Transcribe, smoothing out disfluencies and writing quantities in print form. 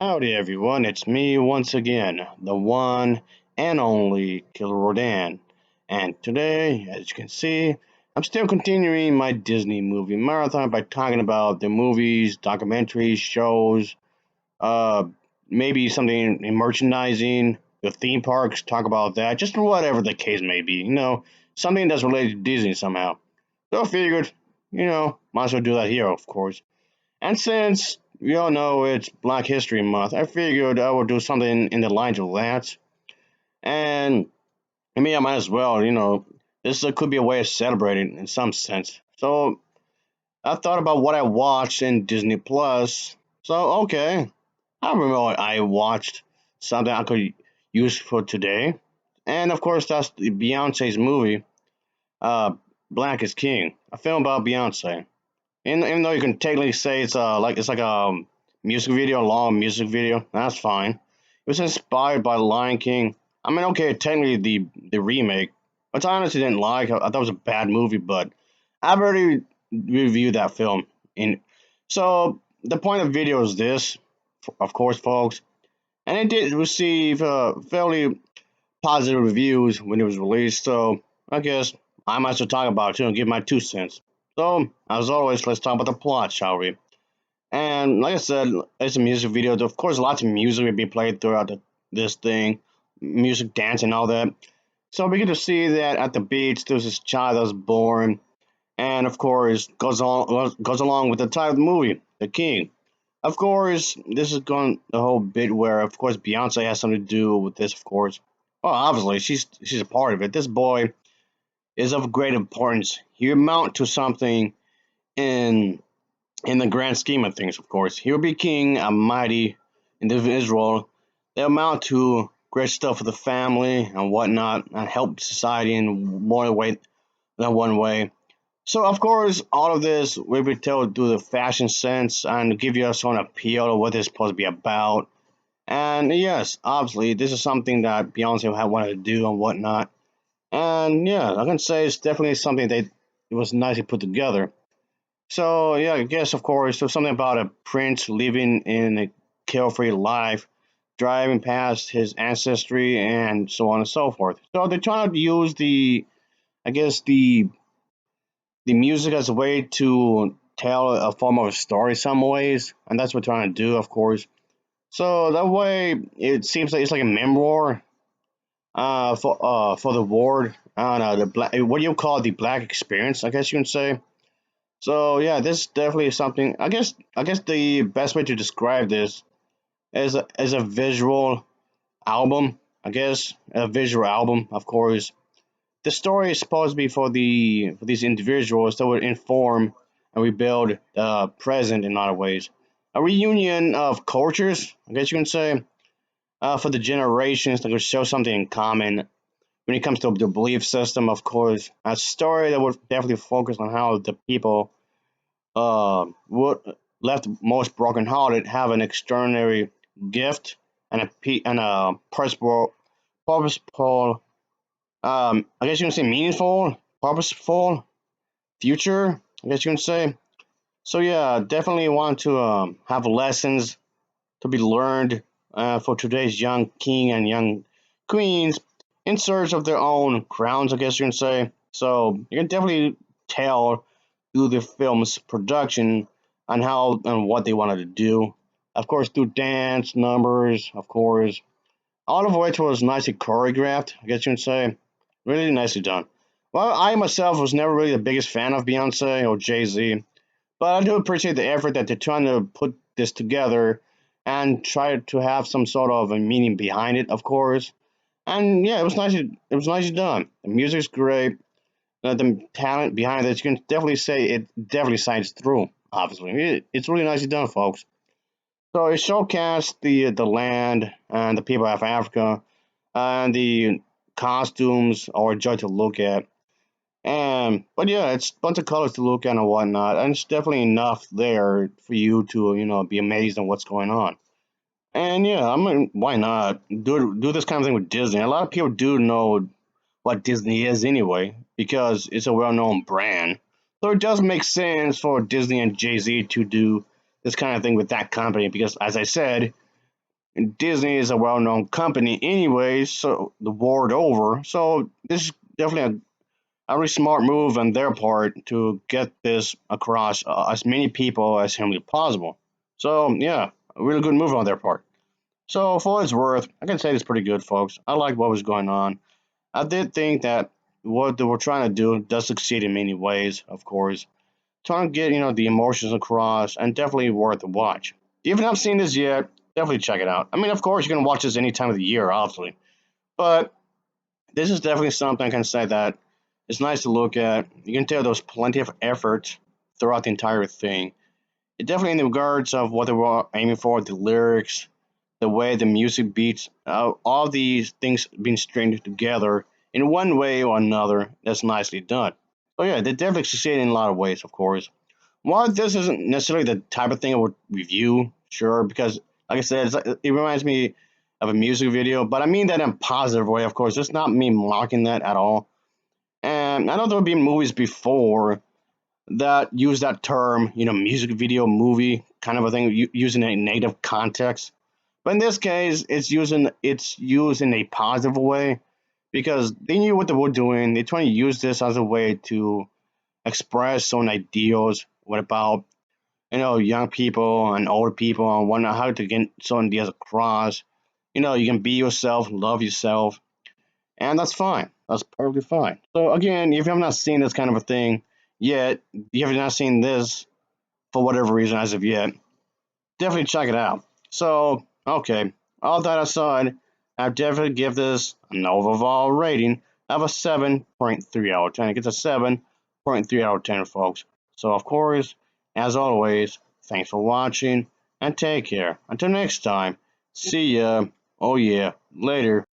Howdy everyone, it's me once again, the one and only Killer Rodan. And today, as you can see, I'm still continuing my Disney movie marathon by talking about the movies, documentaries, shows, uh, maybe something in merchandising, the theme parks, talk about that, just whatever the case may be, something that's related to Disney somehow. So I figured, might as well do that here, of course. And since we all know it's Black History Month, I figured I would do something in the lines of that. And I mean, I might as well, this could be a way of celebrating in some sense. So I thought about what I watched in Disney Plus. So, okay, I remember what I watched something I could use for today. And of course, that's the Beyonce's movie, uh, Black is King, a film about Beyonce. And even though you can technically say it's like a music video, a long music video, that's fine. It was inspired by Lion King. I mean, okay, technically the remake, which I honestly didn't like. I thought it was a bad movie, but I've already reviewed that film. In so the point of the video is this, of course, folks, and it did receive fairly positive reviews when it was released. So I guess I might as well talk about it too and give my 2 cents. So, as always, let's talk about the plot, shall we? And like I said, it's a music video. Of course, lots of music will be played throughout this thing, music, dance, and all that. So we get to see that at the beach, there's this child that was born, and of course goes along with the title of the movie, The King. Of course, this is going the whole bit where, of course, Beyonce has something to do with this. Of course, well, obviously she's a part of it. This boy is of great importance. He amount to something in in the grand scheme of things, of course. He will be king, a mighty individual. They amount to great stuff for the family and whatnot, and help society in more way than one way. So, of course, all of this will be told through the fashion sense and give you a sort of appeal to what it's supposed to be about. And yes, obviously, this is something that Beyonce had wanted to do and whatnot. And yeah, I can say it's definitely something that it was nicely put together. So yeah, I guess of course there's something about a prince living in a carefree life, driving past his ancestry and so on and so forth. So they're trying to use I guess the music as a way to tell a form of a story some ways, and that's what they're trying to do, of course. So that way it seems like it's like a memoir for the ward. I don't know the black. What do you call it? The black experience? I guess you can say. So yeah, this is definitely something. I guess the best way to describe this is a visual album. I guess a visual album. Of course, the story is supposed to be for these individuals that would inform and rebuild the present in a lot of ways. A reunion of cultures. I guess you can say for the generations that would show something in common when it comes to the belief system. Of course, a story that would definitely focus on how the people would left most brokenhearted have an extraordinary gift and a purposeful, I guess you can say meaningful, purposeful future. I guess you can say. So yeah, definitely want to have lessons to be learned for today's young king and young queens in search of their own crowns. I guess you can say. So you can definitely tell through the film's production on how and what they wanted to do. Of course, through dance, numbers, of course, all of which was nicely choreographed, I guess you can say. Really nicely done. Well, I myself was never really the biggest fan of Beyonce or Jay Z, but I do appreciate the effort that they're trying to put this together and try to have some sort of a meaning behind it, of course. And yeah, it was nicely done. The music's great, the talent behind it, you can definitely say it definitely shines through. Obviously, it's really nicely done, folks. So it showcased the land and the people of Africa, and the costumes are a joy to look at. And but yeah, it's a bunch of colors to look at and whatnot, and it's definitely enough there for you to be amazed at what's going on. And yeah, I mean, why not do this kind of thing with Disney? A lot of people do know what Disney is anyway, because it's a well-known brand. So it does make sense for Disney and Jay Z to do this kind of thing with that company, because as I said, Disney is a well-known company anyways, so the world over. So this is definitely a really smart move on their part to get this across as many people as humanly possible. So yeah, a really good move on their part. So for what it's worth, I can say it's pretty good, folks. I like what was going on. I did think that what they were trying to do does succeed in many ways, of course. Trying to get, the emotions across and definitely worth a watch. If you haven't seen this yet, definitely check it out. I mean, of course, you can watch this any time of the year, obviously. But this is definitely something I can say that it's nice to look at. You can tell there's plenty of effort throughout the entire thing. It definitely in the regards of what they were aiming for, the lyrics, the way the music beats, all these things being stringed together in one way or another. That's nicely done. So yeah, they definitely succeed in a lot of ways, of course. While this isn't necessarily the type of thing I would review, sure, because like I said, it reminds me of a music video, but I mean that in a positive way, of course. It's not me mocking that at all. And I know there have been movies before that use that term, music video movie kind of a thing, using a native context. But in this case, it's used in a positive way because they knew what they were doing. They're trying to use this as a way to express some ideals. What about young people and older people and whatnot, how to get some ideas across. You can be yourself, love yourself, and that's fine. That's perfectly fine. So again, if you have not seen this kind of a thing yet, you have not seen this for whatever reason as of yet, definitely check it out. So, okay, all that aside, I definitely give this an overall rating of a 7.3 out of 10. It gets a 7.3 out of 10, folks. So, of course, as always, thanks for watching and take care. Until next time, see ya. Oh, yeah, later.